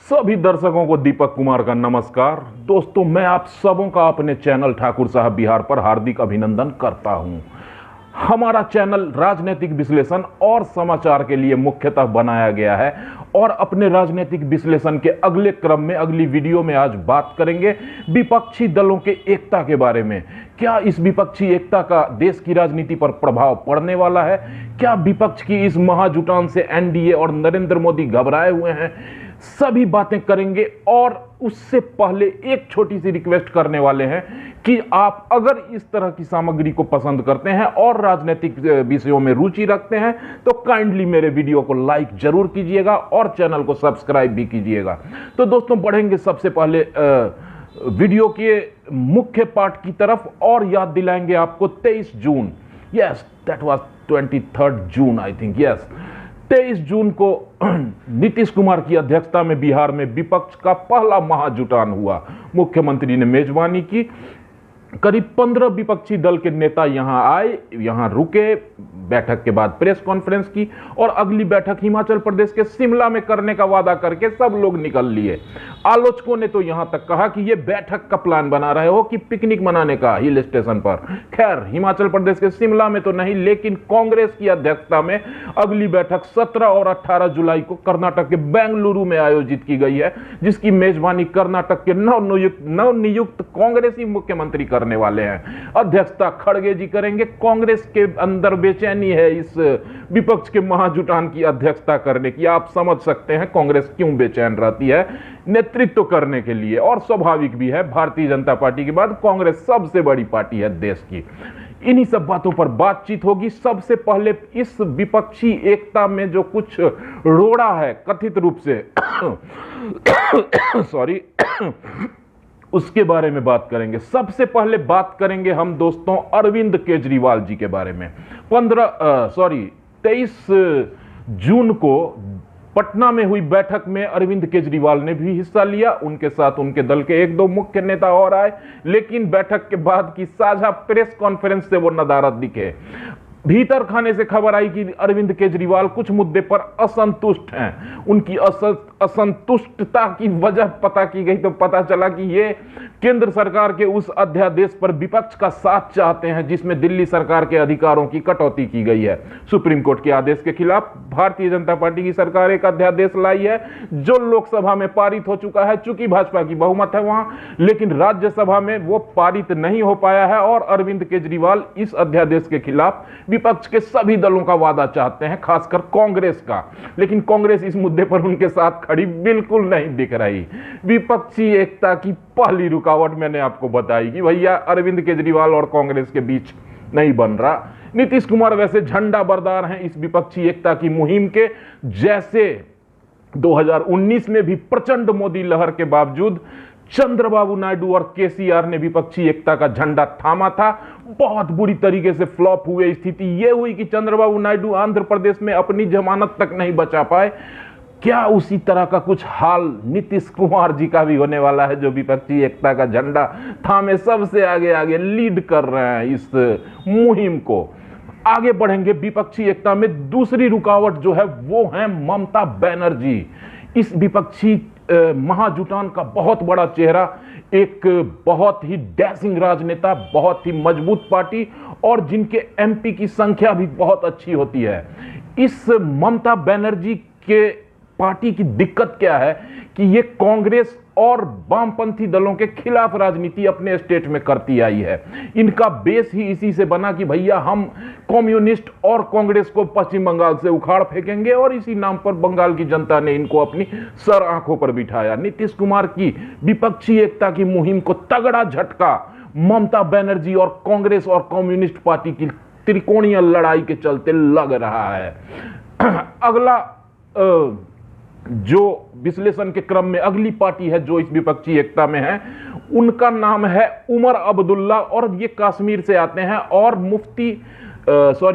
सभी दर्शकों को दीपक कुमार का नमस्कार। दोस्तों, मैं आप सबों का अपने चैनल ठाकुर साहब बिहार पर हार्दिक अभिनंदन करता हूं। हमारा चैनल राजनीतिक विश्लेषण और समाचार के लिए मुख्यतः बनाया गया है और अपने राजनीतिक विश्लेषण के अगले क्रम में अगली वीडियो में आज बात करेंगे विपक्षी दलों के एकता के बारे में। क्या इस विपक्षी एकता का देश की राजनीति पर प्रभाव पड़ने वाला है? क्या विपक्ष की इस महाजुटान से एनडीए और नरेंद्र मोदी घबराए हुए हैं? सभी बातें करेंगे और उससे पहले एक छोटी सी रिक्वेस्ट करने वाले हैं कि आप अगर इस तरह की सामग्री को पसंद करते हैं और राजनीतिक विषयों में रुचि रखते हैं तो काइंडली मेरे वीडियो को लाइक जरूर कीजिएगा और चैनल को सब्सक्राइब भी कीजिएगा। तो दोस्तों, बढ़ेंगे सबसे पहले वीडियो के मुख्य पार्ट की तरफ और याद दिलाएंगे आपको 23 जून, yes that was 23 June I think, yes 23 जून को नीतीश कुमार की अध्यक्षता में बिहार में विपक्ष का पहला महाजुटान हुआ। मुख्यमंत्री ने मेजबानी की। करीब 15 विपक्षी दल के नेता यहां आए, यहां रुके, बैठक के बाद प्रेस कॉन्फ्रेंस की और अगली बैठक हिमाचल प्रदेश के शिमला में करने का वादा करके सब लोग निकल लिए। आलोचकों ने तो यहां तक कहा कि यह बैठक का प्लान बना रहे हो कि पिकनिक मनाने का हिल स्टेशन पर। खैर, हिमाचल प्रदेश के शिमला में तो नहीं, लेकिन कांग्रेस की अध्यक्षता में अगली बैठक 17 और 18 जुलाई को कर्नाटक के बेंगलुरु में आयोजित की गई है, जिसकी मेजबानी कर्नाटक के नवनियुक्त कांग्रेसी मुख्यमंत्री करने वाले हैं। अध्यक्षता खड़गे जी करेंगे। कांग्रेस के अंदर बेचैनी है इस विपक्ष के महाजुटान की अध्यक्षता करने की। आप समझ सकते हैं कांग्रेस क्यों बेचैन रहती है नेतृत्व करने के लिए, और स्वाभाविक भी है। भारतीय जनता पार्टी के बाद कांग्रेस सबसे बड़ी पार्टी है देश की। इन्हीं सब बातों पर बातचीत होगी। सबसे पहले इस विपक्षी एकता में जो कुछ रोड़ा है कथित रूप से सॉरी उसके बारे में बात करेंगे। सबसे पहले बात करेंगे हम दोस्तों अरविंद केजरीवाल जी के बारे में। 23 जून को पटना में हुई बैठक में अरविंद केजरीवाल ने भी हिस्सा लिया। उनके साथ उनके दल के एक दो मुख्य नेता और आए, लेकिन बैठक के बाद की साझा प्रेस कॉन्फ्रेंस से वो नदारद दिखे। भीतर खाने से खबर आई कि अरविंद केजरीवाल कुछ मुद्दे पर असंतुष्ट हैं। उनकी असंतुष्टता की वजह पता की गई तो पता चला कि ये केंद्र सरकार के उस अध्यादेश पर विपक्ष का साथ चाहते हैं जिसमें दिल्ली सरकार के अधिकारों की कटौती की गई है। सुप्रीम कोर्ट के आदेश के खिलाफ भारतीय जनता पार्टी की सरकार एक अध्यादेश लाई है जो लोकसभा में पारित हो चुका है, चूंकि भाजपा की बहुमत है वहां, लेकिन राज्यसभा में वो पारित नहीं हो पाया है। और अरविंद केजरीवाल इस अध्यादेश के खिलाफ विपक्ष के सभी दलों का वादा चाहते हैं, खासकर कांग्रेस का। लेकिन कांग्रेस इस मुद्दे पर उनके साथ खड़ी बिल्कुल नहीं दिख रही। विपक्षी एकता की पहली रुकावट मैंने आपको बताई कि भैया अरविंद केजरीवाल और कांग्रेस के बीच नहीं बन रहा। नीतीश कुमार वैसे झंडा बरदार हैं इस विपक्षी एकता की मुहिम के। जैसे 2019 में भी प्रचंड मोदी लहर के बावजूद चंद्रबाबू नायडू और केसीआर ने विपक्षी एकता का झंडा थामा था। बहुत बुरी तरीके से फ्लॉप हुए। स्थिति यह हुई कि चंद्रबाबू नायडू आंध्र प्रदेश में अपनी जमानत तक नहीं बचा पाए। क्या उसी तरह का कुछ हाल नीतीश कुमार जी का भी होने वाला है, जो विपक्षी एकता का झंडा थामे सबसे आगे आगे लीड कर रहे हैं इस मुहिम को। आगे बढ़ेंगे। विपक्षी एकता में दूसरी रुकावट जो है वो है ममता बनर्जी। इस विपक्षी महाजुटान का बहुत बड़ा चेहरा, एक बहुत ही डैशिंग राजनेता, बहुत ही मजबूत पार्टी और जिनके एमपी की संख्या भी बहुत अच्छी होती है। इस ममता बनर्जी के पार्टी की दिक्कत क्या है कि ये कांग्रेस और वामपंथी दलों के खिलाफ राजनीति अपने स्टेट में करती आई है। इनका बेस ही इसी से बना कि भैया हम कम्युनिस्ट और कांग्रेस को पश्चिम बंगाल से उखाड़ फेंकेंगे, और इसी नाम पर बंगाल की जनता ने इनको अपनी सर आंखों पर बिठाया। नीतीश कुमार की विपक्षी एकता की मुहिम को तगड़ा झटका ममता बनर्जी और कांग्रेस और कम्युनिस्ट पार्टी की त्रिकोणीय लड़ाई के चलते लग रहा है। अगला जो विश्लेषण के क्रम में अगली पार्टी है जो इस विपक्षी एकता में है, उनका नाम है उमर अब्दुल्ला, और ये कश्मीर से आते हैं। और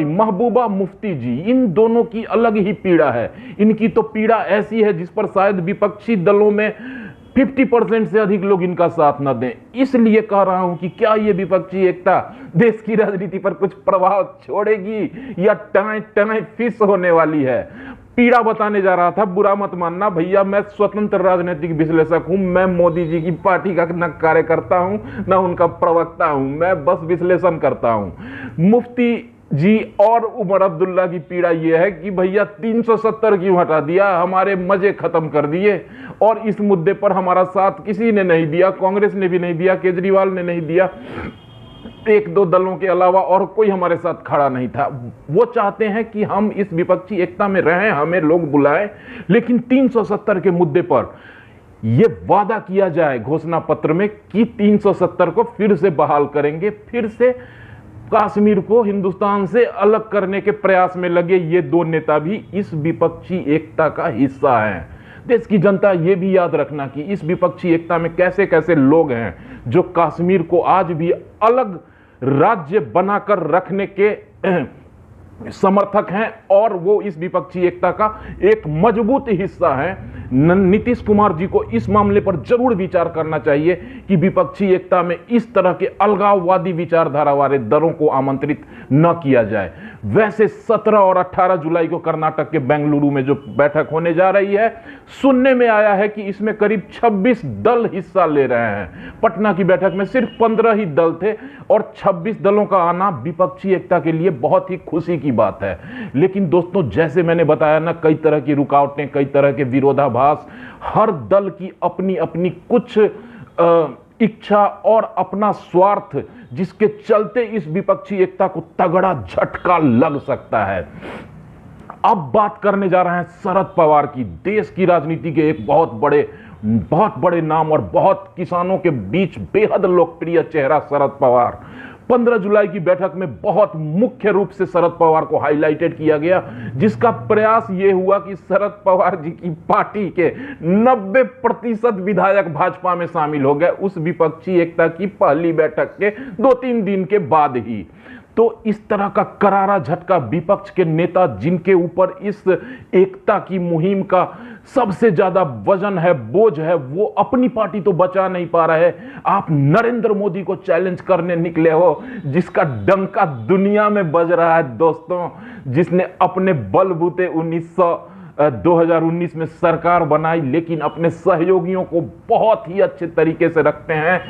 महबूबा मुफ्ती जी, इन दोनों की अलग ही पीड़ा है। इनकी तो पीड़ा ऐसी है जिस पर शायद विपक्षी दलों में 50% से अधिक लोग इनका साथ न दें। इसलिए कह रहा हूं कि क्या ये विपक्षी एकता देश की राजनीति पर कुछ प्रभाव छोड़ेगी या टाई टाई फिश होने वाली है। पीड़ा बताने जा रहा था। बुरा मत मानना भैया, मैं स्वतंत्र राजनीतिक विश्लेषक हूं, मैं मोदी जी की पार्टी का न कार्यकर्ता हूं न उनका प्रवक्ता हूं, मैं बस विश्लेषण करता हूं। मुफ्ती जी और उमर अब्दुल्ला की पीड़ा यह है कि भैया 370 क्यों हटा दिया, हमारे मजे खत्म कर दिए, और इस मुद्दे पर हमारा साथ किसी ने नहीं दिया, कांग्रेस ने भी नहीं दिया, केजरीवाल ने नहीं दिया, एक दो दलों के अलावा और कोई हमारे साथ खड़ा नहीं था। वो चाहते हैं कि हम इस विपक्षी एकता में रहें, हमें लोग बुलाएं, लेकिन 370 के मुद्दे पर यह वादा किया जाए घोषणा पत्र में कि 370 को फिर से बहाल करेंगे, फिर से कश्मीर को हिंदुस्तान से अलग करने के प्रयास में लगे ये दो नेता भी इस विपक्षी एकता का हिस्सा हैं। देश की जनता ये भी याद रखना कि इस विपक्षी एकता में कैसे कैसे लोग हैं जो कश्मीर को आज भी अलग राज्य बनाकर रखने के समर्थक हैं, और वो इस विपक्षी एकता का एक मजबूत हिस्सा है। नीतीश कुमार जी को इस मामले पर जरूर विचार करना चाहिए कि विपक्षी एकता में इस तरह के अलगाववादी विचारधारा वाले दलों को आमंत्रित न किया जाए। वैसे 17 और 18 जुलाई को कर्नाटक के बेंगलुरु में जो बैठक होने जा रही है, सुनने में आया है कि इसमें करीब 26 दल हिस्सा ले रहे हैं। पटना की बैठक में सिर्फ 15 ही दल थे, और 26 दलों का आना विपक्षी एकता के लिए बहुत ही खुशी की बात है। लेकिन दोस्तों, जैसे मैंने बताया ना, कई तरह की रुकावटें, कई तरह के विरोधाभास, हर दल की अपनी अपनी कुछ इच्छा और अपना स्वार्थ, जिसके चलते इस विपक्षी एकता को तगड़ा झटका लग सकता है। अब बात करने जा रहे हैं शरद पवार की। देश की राजनीति के एक बहुत बड़े नाम और बहुत किसानों के बीच बेहद लोकप्रिय चेहरा शरद पवार। 15 जुलाई की बैठक में बहुत मुख्य रूप से शरद पवार को हाईलाइटेड किया गया, जिसका प्रयास यह हुआ कि शरद पवार जी की पार्टी के 90% विधायक भाजपा में शामिल हो गए उस विपक्षी एकता की पहली बैठक के 2-3 दिन के बाद ही। तो इस तरह का करारा झटका विपक्ष के नेता, जिनके ऊपर इस एकता की मुहिम का सबसे ज्यादा वजन है, बोझ है, वो अपनी पार्टी तो बचा नहीं पा रहे। आप नरेंद्र मोदी को चैलेंज करने निकले हो, जिसका डंका दुनिया में बज रहा है दोस्तों, जिसने अपने बलबूते 2019 में सरकार बनाई, लेकिन अपने सहयोगियों को बहुत ही अच्छे तरीके से रखते हैं।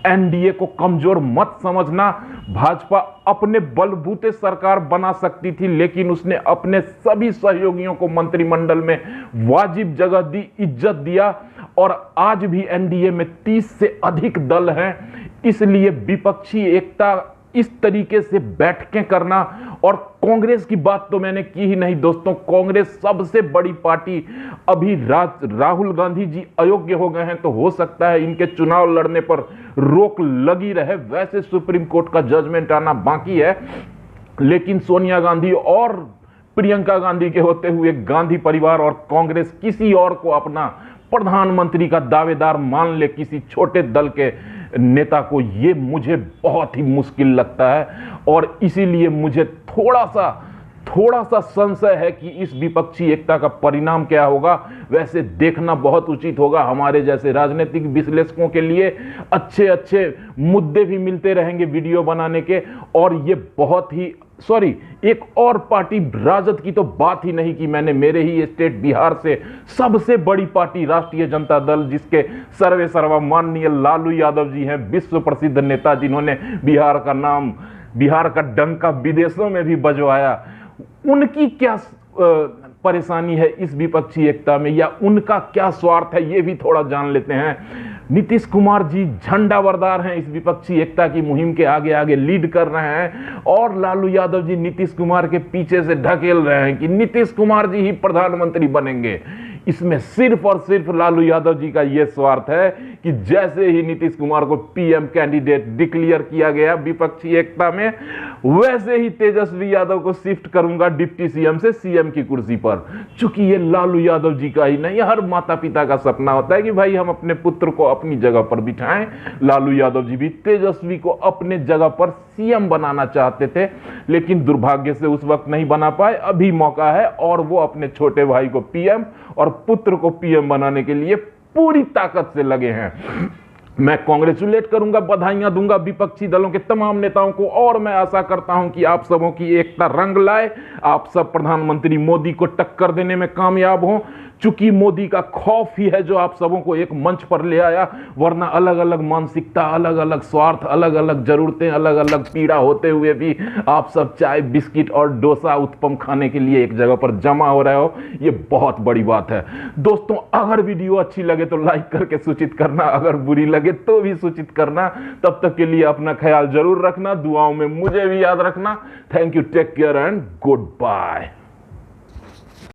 एनडीए को कमजोर मत समझना। भाजपा अपने बलबूते सरकार बना सकती थी, लेकिन उसने अपने सभी सहयोगियों को मंत्रिमंडल में वाजिब जगह दी, इज्जत दिया, और आज भी एनडीए में 30 से अधिक दल हैं। इसलिए विपक्षी एकता इस तरीके से बैठकें करना, और कांग्रेस की बात तो मैंने की ही नहीं दोस्तों। कांग्रेस सबसे बड़ी पार्टी, अभी राहुल गांधी जी अयोग्य हो गए हैं, तो हो सकता है इनके चुनाव लड़ने पर रोक लगी रहे। वैसे सुप्रीम कोर्ट का जजमेंट आना बाकी है, लेकिन सोनिया गांधी और प्रियंका गांधी के होते हुए गांधी परिवार और कांग्रेस किसी और को अपना प्रधानमंत्री का दावेदार मान ले, किसी छोटे दल के नेता को, ये मुझे बहुत ही मुश्किल लगता है। और इसीलिए मुझे थोड़ा सा संशय है कि इस विपक्षी एकता का परिणाम क्या होगा। वैसे देखना बहुत उचित होगा। हमारे जैसे राजनीतिक विश्लेषकों के लिए अच्छे मुद्दे भी मिलते रहेंगे वीडियो बनाने के। और ये बहुत ही एक और पार्टी राजद की तो बात ही नहीं की मैंने। मेरे ही स्टेट बिहार से सबसे बड़ी पार्टी राष्ट्रीय जनता दल, जिसके सर्वे सर्वा माननीय लालू यादव जी हैं, विश्व प्रसिद्ध नेता, जिन्होंने बिहार का डंका विदेशों में भी बजवाया। उनकी क्या परेशानी है इस विपक्षी एकता में, या उनका क्या स्वार्थ है, ये भी थोड़ा जान लेते हैं। नीतीश कुमार जी झंडावरदार हैं, इस विपक्षी एकता की मुहिम के आगे आगे लीड कर रहे हैं, और लालू यादव जी नीतीश कुमार के पीछे से ढकेल रहे हैं कि नीतीश कुमार जी ही प्रधानमंत्री बनेंगे। इसमें सिर्फ और सिर्फ लालू यादव जी का यह स्वार्थ है कि जैसे ही नीतीश कुमार को पीएम कैंडिडेट डिक्लेयर किया गया विपक्षी एकता में, वैसे ही तेजस्वी यादव को शिफ्ट करूंगा डिप्टी सीएम से सीएम की कुर्सी पर। चूंकि ये लालू यादव जी का ही नहीं, हर माता पिता का सपना होता है कि भाई हम अपने पुत्र को अपनी जगह पर बिठाएं। लालू यादव जी भी तेजस्वी को अपने जगह पर सीएम बनाना चाहते थे, लेकिन दुर्भाग्य से उस वक्त नहीं बना पाए। अभी मौका है, और वो अपने छोटे भाई को पीएम और पुत्र को पीएम बनाने के लिए पूरी ताकत से लगे हैं। मैं कॉन्ग्रेचुलेट करूंगा, बधाइयां दूंगा विपक्षी दलों के तमाम नेताओं को, और मैं आशा करता हूं कि आप सबों की एकता रंग लाए, आप सब प्रधानमंत्री मोदी को टक्कर देने में कामयाब हों। चूंकि मोदी का खौफ ही है जो आप सबों को एक मंच पर ले आया, वरना अलग अलग मानसिकता, अलग अलग स्वार्थ, अलग अलग जरूरतें, अलग अलग पीड़ा होते हुए भी आप सब चाय बिस्किट और डोसा उत्पम खाने के लिए एक जगह पर जमा हो रहे हो, ये बहुत बड़ी बात है। दोस्तों, अगर वीडियो अच्छी लगे तो लाइक करके सूचित करना, अगर बुरी लगे तो भी सूचित करना। तब तक के लिए अपना ख्याल जरूर रखना, दुआओं में मुझे भी याद रखना। Thank you, take care and good bye.